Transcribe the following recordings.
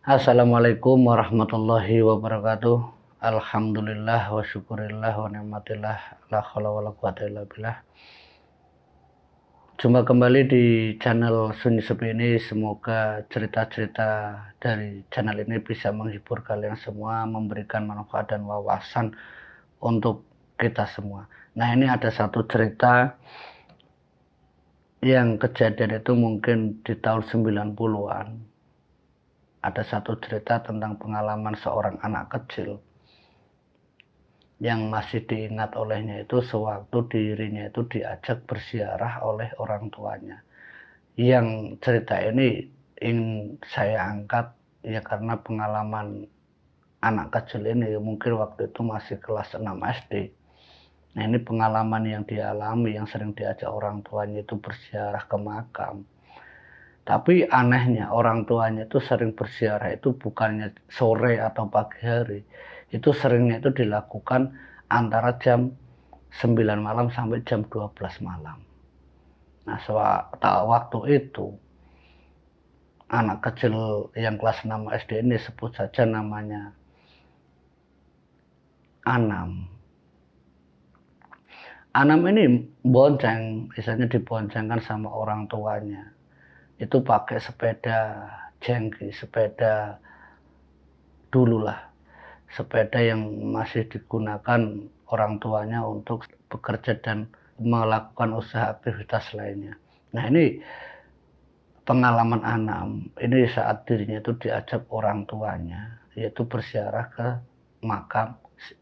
Assalamualaikum warahmatullahi wabarakatuh. Alhamdulillah wa syukurillah wa ni'matillah la haula wala quwata illa billah. Jumpa kembali di channel Sunyi Sepi ini. Semoga cerita-cerita dari channel ini bisa menghibur kalian semua, memberikan manfaat dan wawasan untuk kita semua. Nah, ini ada satu cerita yang kejadian itu mungkin di tahun 90-an. Ada satu cerita tentang pengalaman seorang anak kecil yang masih diingat olehnya itu sewaktu dirinya itu diajak berziarah oleh orang tuanya. Yang cerita ini ingin saya angkat ya karena pengalaman anak kecil ini mungkin waktu itu masih kelas 6 SD. Nah, ini pengalaman yang dialami, yang sering diajak orang tuanya itu berziarah ke makam. Tapi anehnya orang tuanya itu sering berziarah itu bukannya sore atau pagi hari. Itu seringnya itu dilakukan antara jam 9 malam sampai jam 12 malam. Nah, waktu itu anak kecil yang kelas 6 SD ini, sebut saja namanya Anam. Anam ini bonceng, misalnya diboncengkan sama orang tuanya. Itu pakai sepeda jengki, sepeda dulu lah. Sepeda yang masih digunakan orang tuanya untuk bekerja dan melakukan usaha aktivitas lainnya. Nah, ini pengalaman Anam. Ini saat dirinya itu diajak orang tuanya, yaitu berziarah ke makam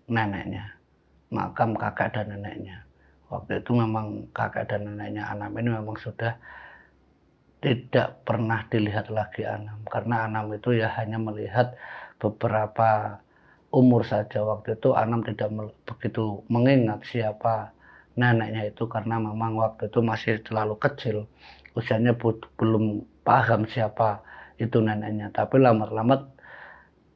neneknya, makam kakek dan neneknya. Waktu itu memang kakek dan neneknya Anam ini memang sudah tidak pernah dilihat lagi Anam, karena Anam itu ya hanya melihat beberapa umur saja. Waktu itu Anam tidak begitu mengingat siapa neneknya itu karena memang waktu itu masih terlalu kecil, usianya belum paham siapa itu neneknya. Tapi lambat-lambat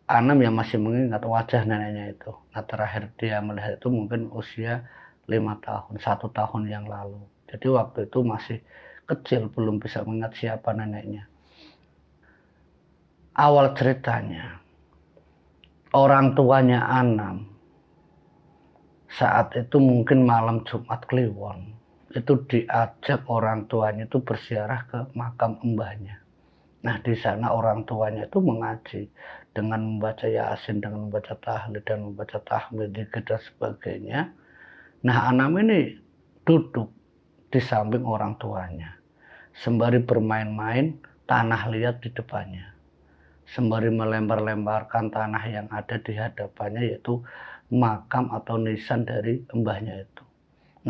Anam yang masih mengingat wajah neneknya itu. Nah, terakhir dia melihat itu mungkin usia 5 tahun, 1 tahun yang lalu. Jadi waktu itu masih kecil, belum bisa mengingat siapa neneknya. Awal ceritanya, orang tuanya Anam saat itu mungkin malam Jumat Kliwon, itu diajak orang tuanya itu berziarah ke makam mbahnya. Nah, di sana orang tuanya itu mengaji dengan membaca Yasin, dengan membaca tahlil dan membaca tahmid, zikir dan sebagainya. Nah, Anam ini duduk di samping orang tuanya, sembari bermain-main tanah liat di depannya, sembari melempar-lemparkan tanah yang ada di hadapannya, yaitu makam atau nisan dari mbahnya itu.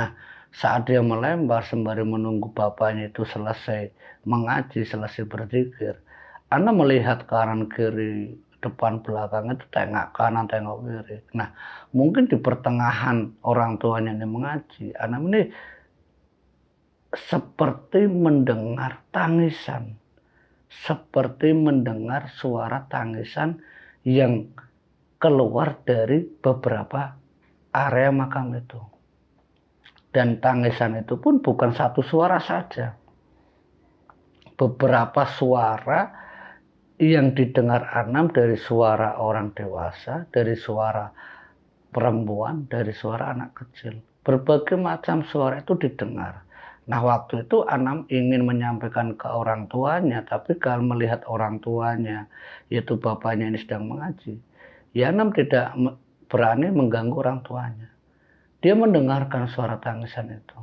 Nah, saat dia melempar sembari menunggu bapaknya itu selesai mengaji, selesai berzikir, Anam melihat kanan kiri depan belakang itu, tengok kanan tengok kiri. Nah, mungkin di pertengahan orang tuanya ini mengaji, Anam ini seperti mendengar tangisan, seperti mendengar suara tangisan yang keluar dari beberapa area makam itu. Dan tangisan itu pun bukan satu suara saja, beberapa suara yang didengar Anam, dari suara orang dewasa, dari suara perempuan, dari suara anak kecil. Berbagai macam suara itu didengar. Nah, waktu itu Anam ingin menyampaikan ke orang tuanya, tapi kalau melihat orang tuanya, yaitu bapaknya ini sedang mengaji, ya Anam tidak berani mengganggu orang tuanya. Dia mendengarkan suara tangisan itu.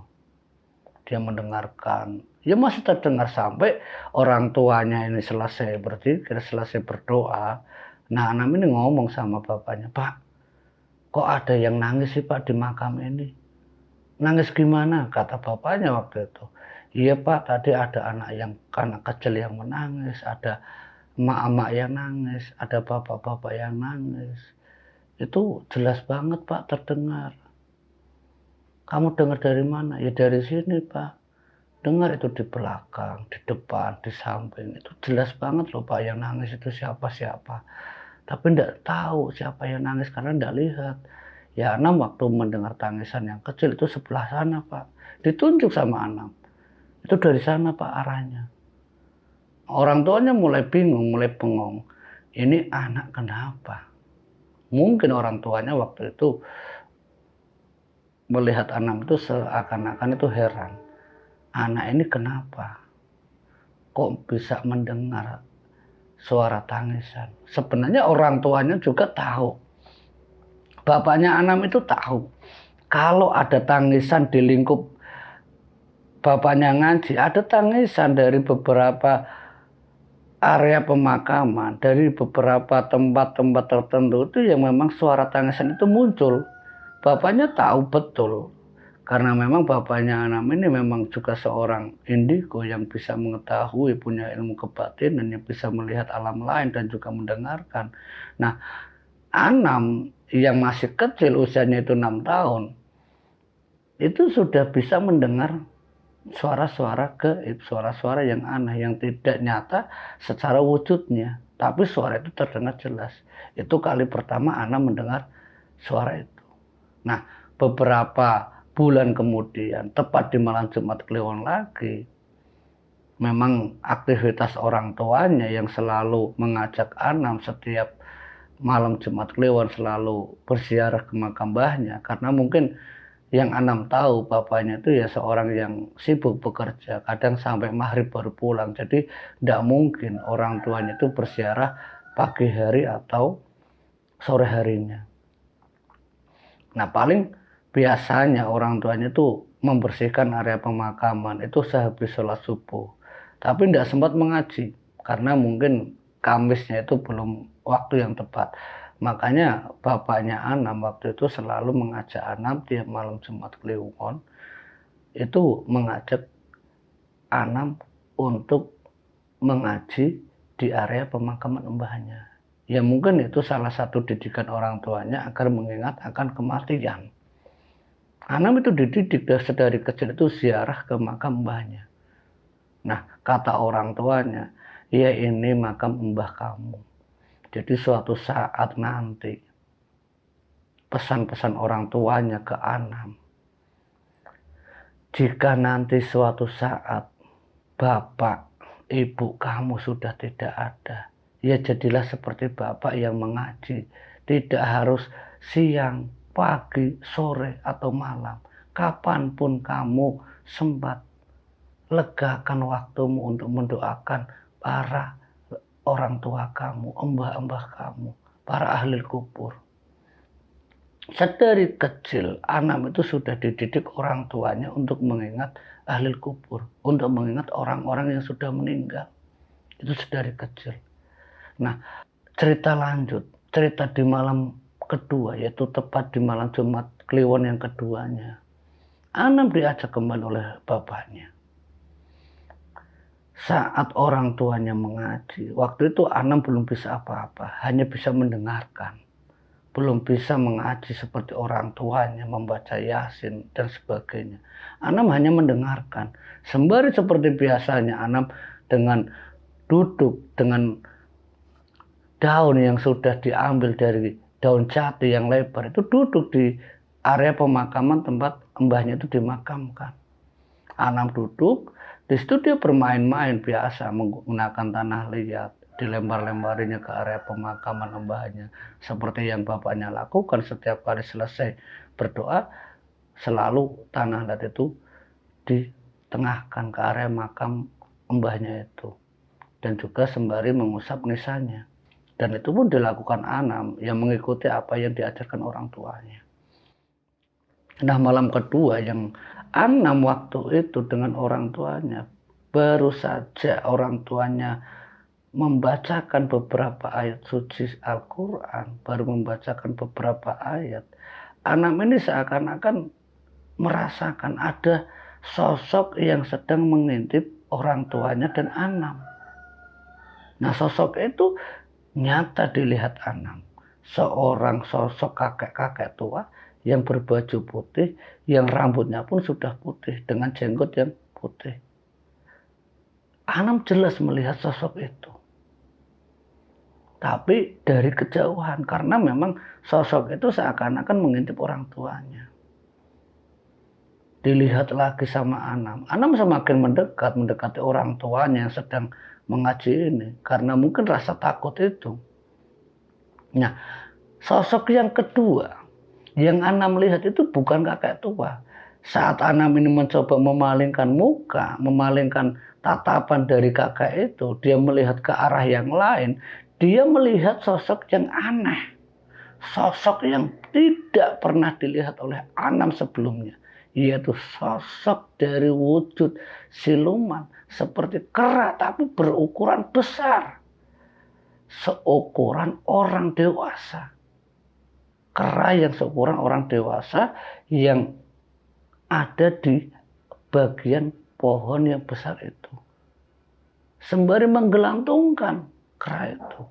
Dia mendengarkan, ya masih terdengar sampai orang tuanya ini selesai berzikir, selesai berdoa. Nah, Anam ini ngomong sama bapaknya, "Pak, kok ada yang nangis sih Pak di makam ini?" "Nangis gimana?" kata bapaknya waktu itu. "Iya Pak, tadi ada anak kecil yang menangis, ada emak-emak yang nangis, ada bapak-bapak yang nangis. Itu jelas banget Pak terdengar." "Kamu dengar dari mana?" "Ya dari sini Pak." "Dengar itu di belakang, di depan, di samping. Itu jelas banget loh Pak, yang nangis itu siapa-siapa. Tapi enggak tahu siapa yang nangis karena enggak lihat." Ya, Anam waktu mendengar tangisan yang kecil itu sebelah sana Pak. Ditunjuk sama Anam. "Itu dari sana Pak arahnya." Orang tuanya mulai bingung, mulai bengong. ini anak kenapa? Mungkin orang tuanya waktu itu melihat Anam itu seakan-akan itu heran. Anak ini kenapa? Kok bisa mendengar suara tangisan? Sebenarnya orang tuanya juga tahu. Bapaknya Anam itu tahu. Kalau ada tangisan di lingkup bapaknya ngaji, ada tangisan dari beberapa area pemakaman, dari beberapa tempat-tempat tertentu itu yang memang suara tangisan itu muncul. Bapaknya tahu betul. Karena memang bapaknya Anam ini memang juga seorang indigo yang bisa mengetahui, punya ilmu kebatinan, yang bisa melihat alam lain dan juga mendengarkan. Nah, Anam yang masih kecil, usianya itu 6 tahun, itu sudah bisa mendengar suara-suara gaib, suara-suara yang aneh, yang tidak nyata secara wujudnya. Tapi suara itu terdengar jelas. Itu kali pertama Anam mendengar suara itu. Nah, beberapa bulan kemudian, tepat di malam Jumat Kliwon lagi, memang aktivitas orang tuanya yang selalu mengajak Anam setiap malam Jumat Kliwon selalu berziarah ke makam mbahnya, karena mungkin yang Anam tahu bapaknya itu ya seorang yang sibuk bekerja, kadang sampai maghrib baru pulang, jadi tidak mungkin orang tuanya itu berziarah pagi hari atau sore harinya. Nah, paling biasanya orang tuanya itu membersihkan area pemakaman itu sehabis sholat subuh. Tapi tidak sempat mengaji karena mungkin Kamisnya itu belum waktu yang tepat. Makanya bapaknya Anam waktu itu selalu mengajak Anam tiap malam Jumat Kliwon itu mengajak Anam untuk mengaji di area pemakaman mbahnya. Ya mungkin itu salah satu didikan orang tuanya agar mengingat akan kematian. Anam itu dididik dari kecil itu ziarah ke makam mbahnya. Nah, kata orang tuanya, ya ini makam mbah kamu. Jadi suatu saat nanti, pesan-pesan orang tuanya ke Anam, jika nanti suatu saat bapak, ibu kamu sudah tidak ada, ya jadilah seperti bapak yang mengaji. Tidak harus siang, pagi, sore, atau malam. Kapanpun kamu sempat, legakan waktumu untuk mendoakan para orang tua kamu, mbah-mbah kamu, para ahli kubur. Sedari kecil, Anam itu sudah dididik orang tuanya untuk mengingat ahli kubur, untuk mengingat orang-orang yang sudah meninggal. Itu sedari kecil. Nah, cerita lanjut, cerita di malam kedua, yaitu tepat di malam Jumat Kliwon yang keduanya. Anam diajak kembali oleh bapaknya. Saat orang tuanya mengaji, waktu itu Anam belum bisa apa-apa, hanya bisa mendengarkan. Belum bisa mengaji seperti orang tuanya, membaca Yasin dan sebagainya. Anam hanya mendengarkan. Sembari seperti biasanya Anam dengan duduk dengan daun yang sudah diambil dari daun jati yang lebar, itu duduk di area pemakaman tempat mbahnya itu dimakamkan. Anam duduk, di situ dia bermain-main biasa menggunakan tanah liat, dilempar-lemparinya ke area pemakaman mbahnya. Seperti yang bapaknya lakukan setiap kali selesai berdoa, selalu tanah liat itu ditengahkan ke area makam mbahnya itu. Dan juga sembari mengusap nisannya. Dan itu pun dilakukan Anam yang mengikuti apa yang diajarkan orang tuanya. Nah, malam kedua yang Anam waktu itu dengan orang tuanya, baru saja orang tuanya membacakan beberapa ayat suci Al-Quran, baru membacakan beberapa ayat, Anam ini seakan-akan merasakan ada sosok yang sedang mengintip orang tuanya dan Anam. Nah, sosok itu nyata dilihat Anam, seorang sosok kakek-kakek tua yang berbaju putih, yang rambutnya pun sudah putih dengan jenggot yang putih. Anam jelas melihat sosok itu, tapi dari kejauhan karena memang sosok itu seakan-akan mengintip orang tuanya. Dilihat lagi sama Anam, Anam semakin mendekati orang tuanya yang sedang mengaji ini karena mungkin rasa takut itu. Nah, sosok yang kedua yang Anam lihat itu bukan kakek tua. Saat Anam ini mencoba memalingkan muka, memalingkan tatapan dari kakek itu, dia melihat ke arah yang lain, dia melihat sosok yang aneh. Sosok yang tidak pernah dilihat oleh Anam sebelumnya, yaitu sosok dari wujud siluman seperti kera tapi berukuran besar, seukuran orang dewasa. Kera yang seukuran orang dewasa yang ada di bagian pohon yang besar itu. Sembari menggelantungkan kera itu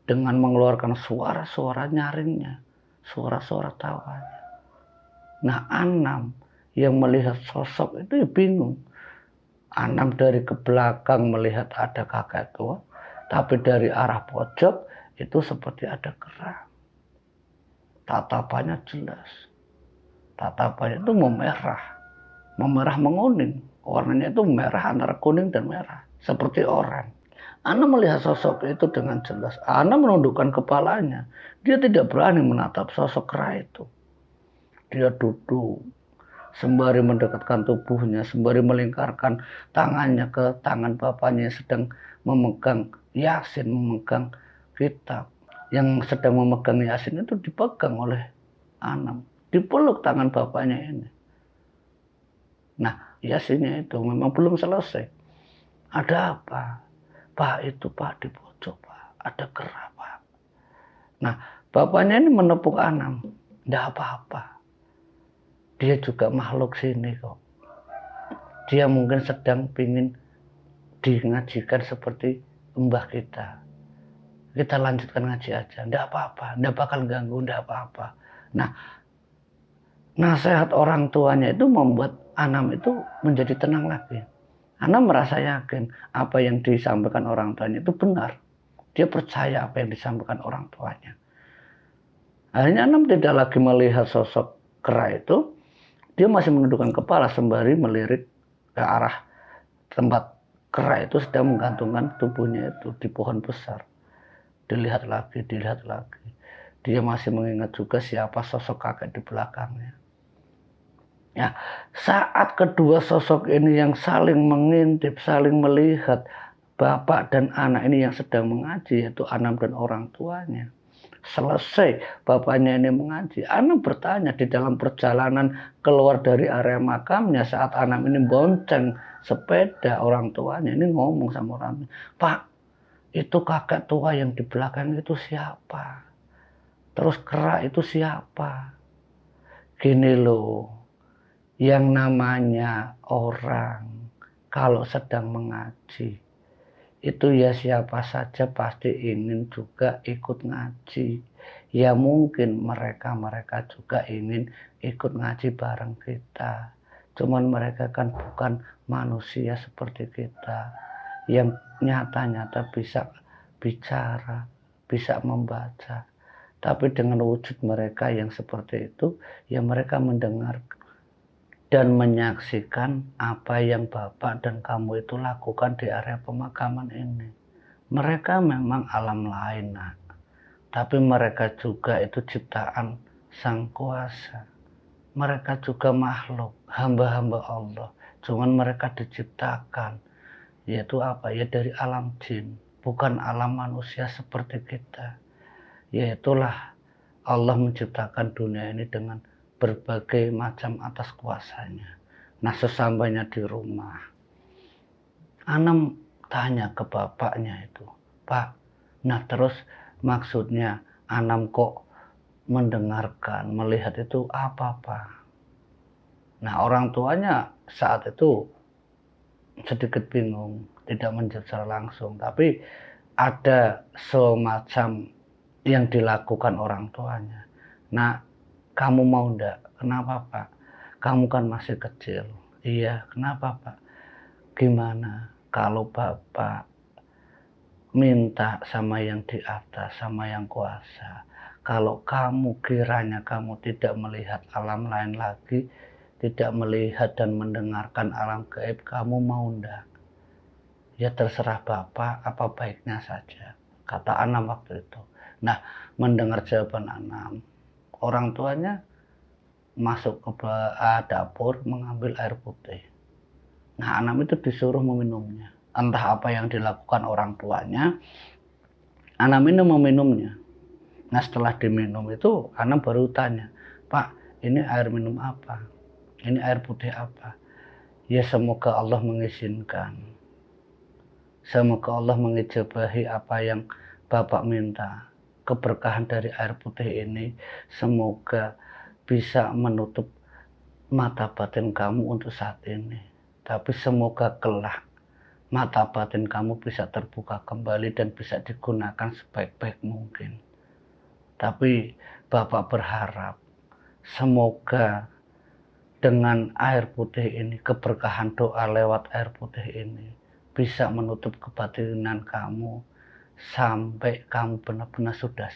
dengan mengeluarkan suara-suara nyaringnya, suara-suara tawanya. Nah, Anam yang melihat sosok itu bingung. Anam dari ke belakang melihat ada kakek tua, tapi dari arah pojok itu seperti ada kera. Tatapannya jelas. Tatapannya itu memerah menguning. Warnanya itu merah antara kuning dan merah, seperti oranye. Ana melihat sosok itu dengan jelas. Ana menundukkan kepalanya. Dia tidak berani menatap sosok kera itu. Dia duduk sembari mendekatkan tubuhnya, sembari melingkarkan tangannya ke tangan bapaknya yang sedang memegang Yasin, memegang kitab. Yang sedang memegang Yasin itu dipegang oleh Anam. Dipeluk tangan bapaknya ini. Nah, Yasinnya itu memang belum selesai. Ada apa? Pak, itu Pak di pojok Pak, ada kera Pak. Nah, bapaknya ini menepuk Anam. Tidak apa-apa. Dia juga makhluk sini kok. Dia mungkin sedang ingin dingajikan seperti mbah kita. Kita lanjutkan ngaji aja. Tidak apa-apa. Tidak bakal ganggu. Tidak apa-apa. Nah, nasihat orang tuanya itu membuat Anam itu menjadi tenang lagi. Anam merasa yakin apa yang disampaikan orang tuanya itu benar. Dia percaya apa yang disampaikan orang tuanya. Akhirnya Anam tidak lagi melihat sosok kera itu. Dia masih menundukkan kepala sembari melirik ke arah tempat kera itu sedang menggantungkan tubuhnya itu di pohon besar. Dilihat lagi. Dia masih mengingat juga siapa sosok kakek di belakangnya. Ya, saat kedua sosok ini yang saling mengintip, saling melihat bapak dan anak ini yang sedang mengaji, yaitu Anam dan orang tuanya. Selesai bapaknya ini mengaji, Anam bertanya di dalam perjalanan keluar dari area makamnya saat Anam ini bonceng sepeda, orang tuanya ini ngomong sama orang tuanya, Pak, itu kakek tua yang di belakang itu siapa? Terus kera itu siapa? Gini loh. Yang namanya orang kalau sedang mengaji itu ya siapa saja pasti ingin juga ikut ngaji. Ya mungkin mereka juga ingin ikut ngaji bareng kita. Cuman mereka kan bukan manusia seperti kita yang nyata-nyata bisa bicara, bisa membaca. Tapi dengan wujud mereka yang seperti itu, ya mereka mendengar dan menyaksikan apa yang Bapak dan kamu itu lakukan di area pemakaman ini. Mereka memang alam lain, nak. Tapi mereka juga itu ciptaan Sang Kuasa. Mereka juga makhluk, hamba-hamba Allah. Cuman mereka diciptakan, yaitu apa? Ya dari alam jin, bukan alam manusia seperti kita. Yaitulah Allah menciptakan dunia ini dengan berbagai macam atas kuasanya. Nah, sesampainya di rumah, Anam tanya ke bapaknya itu, Pak, nah terus maksudnya Anam kok mendengarkan, melihat itu apa Pak? Nah, orang tuanya saat itu sedikit bingung, tidak menjawab secara langsung, tapi ada semacam yang dilakukan orang tuanya. Nah, kamu mau ndak? Kenapa Pak? Kamu kan masih kecil. Iya, kenapa Pak? Gimana kalau Bapak minta sama yang di atas, sama yang kuasa. Kalau kamu kiranya kamu tidak melihat alam lain lagi, tidak melihat dan mendengarkan alam gaib, kamu mau ndak? Ya terserah Bapak, apa baiknya saja. Kata Anam waktu itu. Nah, mendengar jawaban Anam, orang tuanya masuk ke dapur mengambil air putih. Nah, Anam itu disuruh meminumnya. Entah apa yang dilakukan orang tuanya, Anam ini meminumnya. Nah, setelah diminum itu Anam baru tanya, "Pak, ini air minum apa? Ini air putih apa?" "Ya, semoga Allah mengizinkan. Semoga Allah mengijabahi apa yang Bapak minta. Keberkahan dari air putih ini semoga bisa menutup mata batin kamu untuk saat ini. Tapi semoga kelak mata batin kamu bisa terbuka kembali dan bisa digunakan sebaik-baik mungkin. Tapi Bapak berharap semoga dengan air putih ini, keberkahan doa lewat air putih ini bisa menutup kebatinan kamu sampai kamu benar-benar sudah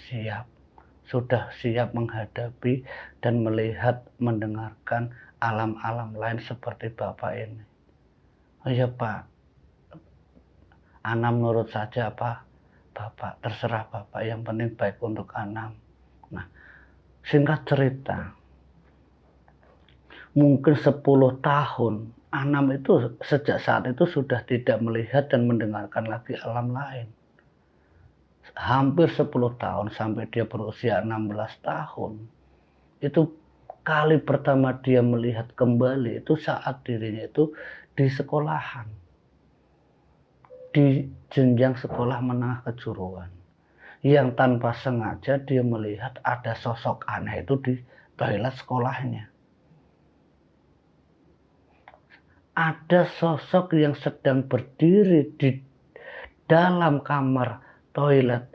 siap menghadapi dan melihat, mendengarkan alam-alam lain seperti Bapak ini." "Oh iya Pak, Anam nurut saja Pak. Bapak, terserah Bapak, yang penting baik untuk Anam." Nah, singkat cerita, mungkin 10 tahun Anam itu sejak saat itu sudah tidak melihat dan mendengarkan lagi alam lain. Hampir 10 tahun sampai dia berusia 16 tahun. Itu kali pertama dia melihat kembali itu saat dirinya itu di sekolahan. Di jenjang sekolah menengah kejuruan. Yang tanpa sengaja dia melihat ada sosok aneh itu di toilet sekolahnya. Ada sosok yang sedang berdiri di dalam kamar toilet.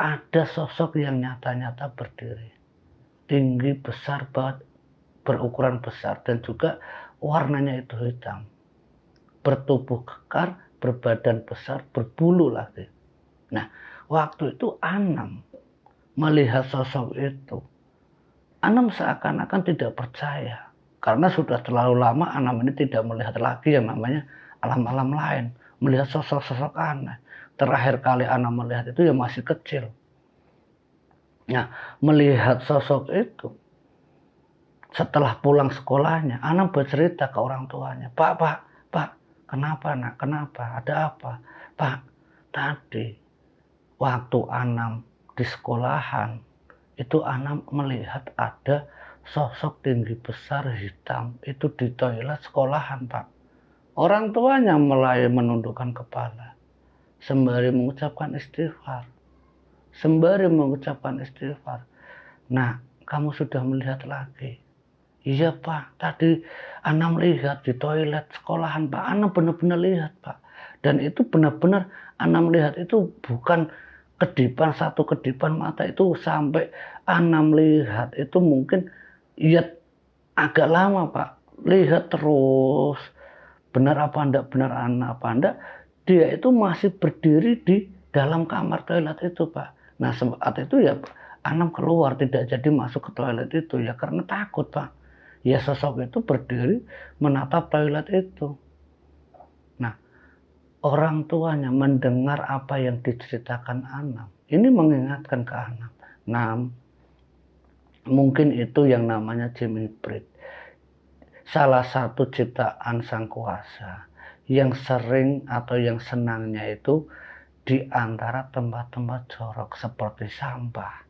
Ada sosok yang nyata-nyata berdiri. Tinggi, besar banget, berukuran besar, dan juga warnanya itu hitam. Bertubuh kekar, berbadan besar, berbulu lagi. Nah, waktu itu Anam melihat sosok itu. Anam seakan-akan tidak percaya. Karena sudah terlalu lama Anam ini tidak melihat lagi yang namanya alam-alam lain. Melihat sosok-sosok aneh. Terakhir kali Anam melihat itu ya masih kecil. Nah, melihat sosok itu, setelah pulang sekolahnya, Anam bercerita ke orang tuanya, Pak, kenapa nak? Kenapa? Ada apa? Pak, tadi waktu Anam di sekolahan, itu Anam melihat ada sosok tinggi besar hitam itu di toilet sekolahan Pak. Orang tuanya mulai menundukkan kepala sembari mengucapkan istighfar. "Nah, kamu sudah melihat lagi?" "Iya Pak, tadi Anam lihat di toilet sekolahan Pak. Anam benar-benar lihat Pak. Dan itu benar-benar Anam lihat itu bukan satu kedipan mata, itu sampai Anam lihat itu mungkin ya agak lama Pak. Lihat terus, benar apa enggak, dia itu masih berdiri di dalam kamar toilet itu Pak. Nah, saat itu ya Anam keluar, tidak jadi masuk ke toilet itu ya karena takut Pak. Ya sosok itu berdiri menatap toilet itu. Nah, orang tuanya mendengar apa yang diceritakan Anam. Ini mengingatkan ke Anam. Nah, mungkin itu yang namanya jin ibrit. Salah satu ciptaan Sang Kuasa yang sering atau yang senangnya itu di antara tempat-tempat jorok seperti sampah,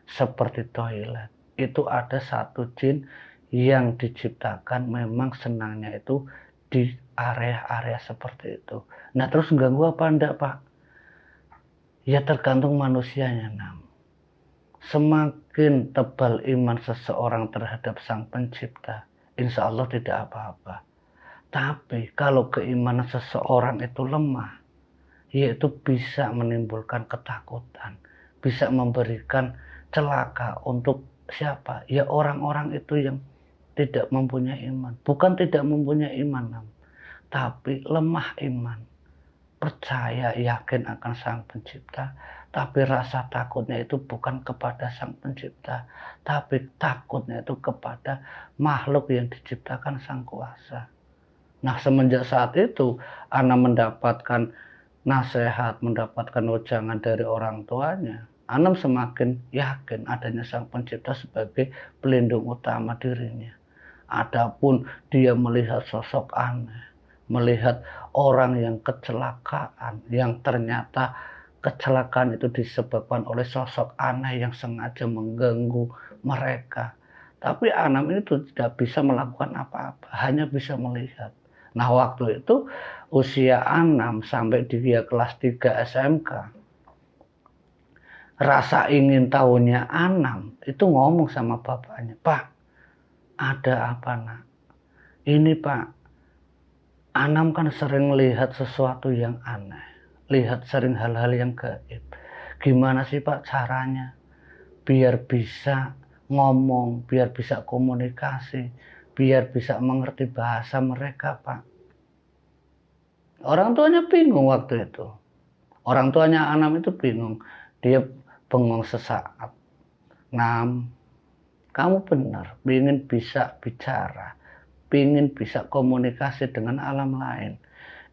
seperti toilet. Itu ada satu jin yang diciptakan memang senangnya itu di area-area seperti itu. Nah, terus ganggu apa enggak Pak? Ya tergantung manusianya Nam. Semakin tebal iman seseorang terhadap Sang Pencipta, insya Allah tidak apa-apa. Tapi kalau keimanan seseorang itu lemah, yaitu bisa menimbulkan ketakutan, bisa memberikan celaka untuk siapa? Ya orang-orang itu yang tidak mempunyai iman. Bukan tidak mempunyai iman, tapi lemah iman. Percaya, yakin akan Sang Pencipta, tapi rasa takutnya itu bukan kepada Sang Pencipta, tapi takutnya itu kepada makhluk yang diciptakan Sang Kuasa. Nah, semenjak saat itu, Ana mendapatkan nasihat, mendapatkan wejangan dari orang tuanya. Anam semakin yakin adanya Sang Pencipta sebagai pelindung utama dirinya. Adapun dia melihat sosok aneh, melihat orang yang kecelakaan, yang ternyata kecelakaan itu disebabkan oleh sosok aneh yang sengaja mengganggu mereka. Tapi Anam itu tidak bisa melakukan apa-apa, hanya bisa melihat. Nah, waktu itu usia Anam sampai dia kelas 3 SMK, rasa ingin tahunya Anam itu ngomong sama bapaknya, "Pak, ada apa nak? Ini Pak, Anam kan sering lihat sesuatu yang aneh, lihat sering hal-hal yang gaib. Gimana sih Pak caranya biar bisa ngomong, biar bisa komunikasi, biar bisa mengerti bahasa mereka Pak?" Orang tuanya bingung waktu itu. Orang tuanya Anam itu bingung. Dia bengong sesaat. "Nam, kamu benar, ingin bisa bicara, ingin bisa komunikasi dengan alam lain.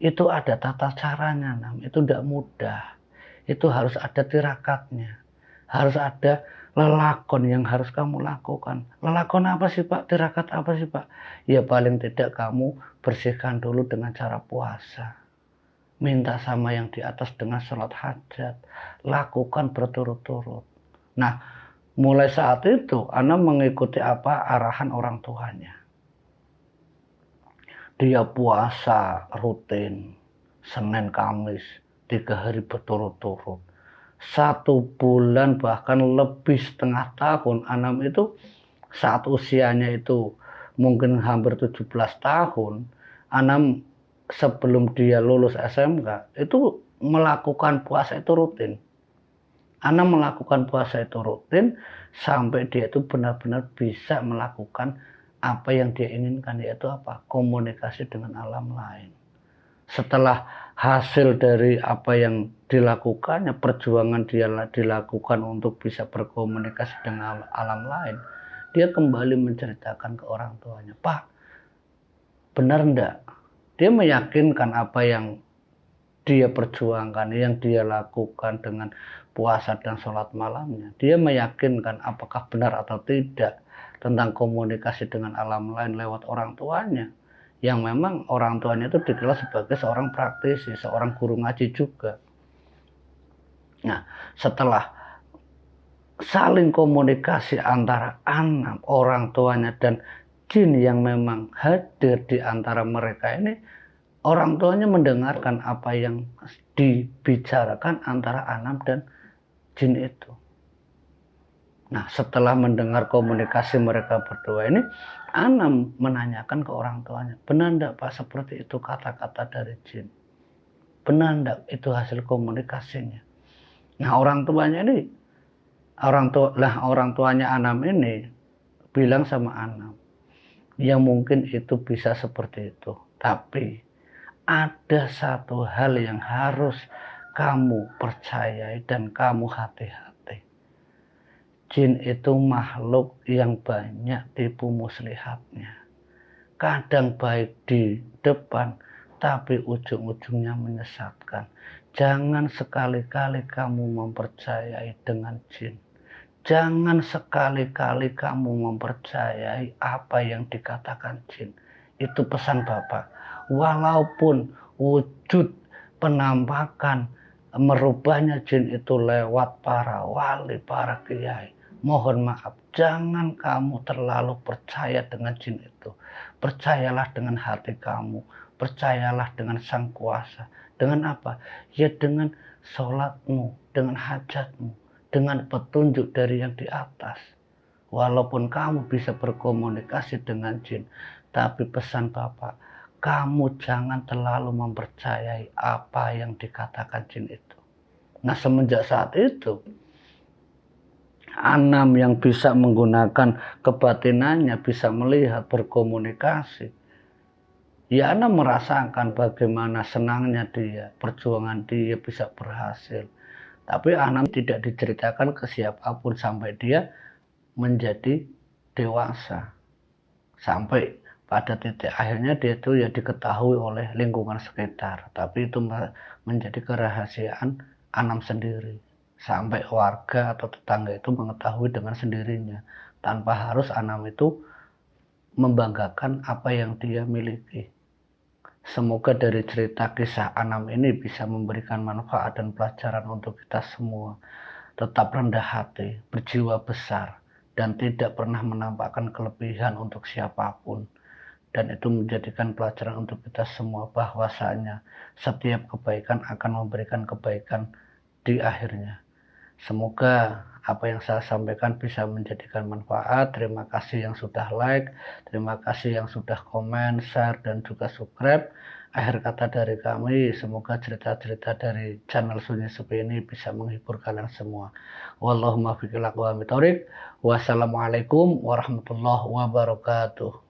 Itu ada tata caranya, Nam. Itu tidak mudah. Itu harus ada tirakatnya. Harus ada lelakon yang harus kamu lakukan." "Lelakon apa sih Pak? Tirakat apa sih Pak?" "Ya paling tidak kamu bersihkan dulu dengan cara puasa. Minta sama yang di atas dengan sholat hajat. Lakukan berturut-turut." Nah, mulai saat itu Ana mengikuti apa arahan orang tuanya. Dia puasa rutin Senin Kamis 3 hari berturut-turut. 1 bulan bahkan lebih setengah tahun Anam itu saat usianya itu mungkin hampir 17 tahun. Anam sebelum dia lulus SMK itu melakukan puasa itu rutin. Anam melakukan puasa itu rutin sampai dia itu benar-benar bisa melakukan apa yang dia inginkan, yaitu apa? Komunikasi dengan alam lain. Setelah hasil dari apa yang dilakukannya, perjuangan dia dilakukan untuk bisa berkomunikasi dengan alam lain, dia kembali menceritakan ke orang tuanya, "Pak, benar enggak?" Dia meyakinkan apa yang dia perjuangkan, yang dia lakukan dengan puasa dan sholat malamnya. Dia meyakinkan apakah benar atau tidak tentang komunikasi dengan alam lain lewat orang tuanya. Yang memang orang tuanya itu dikenal sebagai seorang praktisi, seorang guru ngaji juga. Nah, setelah saling komunikasi antara anak, orang tuanya, dan jin yang memang hadir di antara mereka ini, orang tuanya mendengarkan apa yang dibicarakan antara Anam dan jin itu. Nah, setelah mendengar komunikasi mereka berdua ini, Anam menanyakan ke orang tuanya, "Benar enggak Pak seperti itu kata-kata dari jin? Benar enggak itu hasil komunikasinya?" Nah, orang tuanya Anam ini bilang sama Anam, "Ya mungkin itu bisa seperti itu, tapi ada satu hal yang harus kamu percayai dan kamu hati-hati. Jin itu makhluk yang banyak tipu muslihatnya. Kadang baik di depan, tapi ujung-ujungnya menyesatkan. Jangan sekali-kali kamu mempercayai dengan jin. Jangan sekali-kali kamu mempercayai apa yang dikatakan jin." Itu pesan Bapak. Walaupun wujud penampakan merubahnya jin itu lewat para wali, para kiai, mohon maaf, jangan kamu terlalu percaya dengan jin itu. Percayalah dengan hati kamu, percayalah dengan Sang Kuasa. Dengan apa? Ya dengan sholatmu, dengan hajatmu, dengan petunjuk dari yang di atas. Walaupun kamu bisa berkomunikasi dengan jin, tapi pesan Bapak, kamu jangan terlalu mempercayai apa yang dikatakan jin itu. Nah, semenjak saat itu, Anam yang bisa menggunakan kebatinannya, bisa melihat, berkomunikasi, ya Anam merasakan bagaimana senangnya dia, perjuangan dia bisa berhasil. Tapi Anam tidak diceritakan ke siapapun sampai dia menjadi dewasa. Sampai pada titik akhirnya dia itu ya diketahui oleh lingkungan sekitar. Tapi itu menjadi kerahasiaan Anam sendiri. sampai warga atau tetangga itu mengetahui dengan sendirinya, tanpa harus Anam itu membanggakan apa yang dia miliki. Semoga dari cerita kisah Anam ini bisa memberikan manfaat dan pelajaran untuk kita semua. Tetap rendah hati, berjiwa besar, dan tidak pernah menampakkan kelebihan untuk siapapun. Dan itu menjadikan pelajaran untuk kita semua bahwasanya setiap kebaikan akan memberikan kebaikan di akhirnya. Semoga apa yang saya sampaikan bisa menjadikan manfaat. Terima kasih yang sudah like, terima kasih yang sudah komen, share, dan juga subscribe. Akhir kata dari kami, semoga cerita-cerita dari channel Sunyi Sepi ini bisa menghibur kalian semua. Wallahumma fiqh. Wassalamualaikum warahmatullahi wabarakatuh.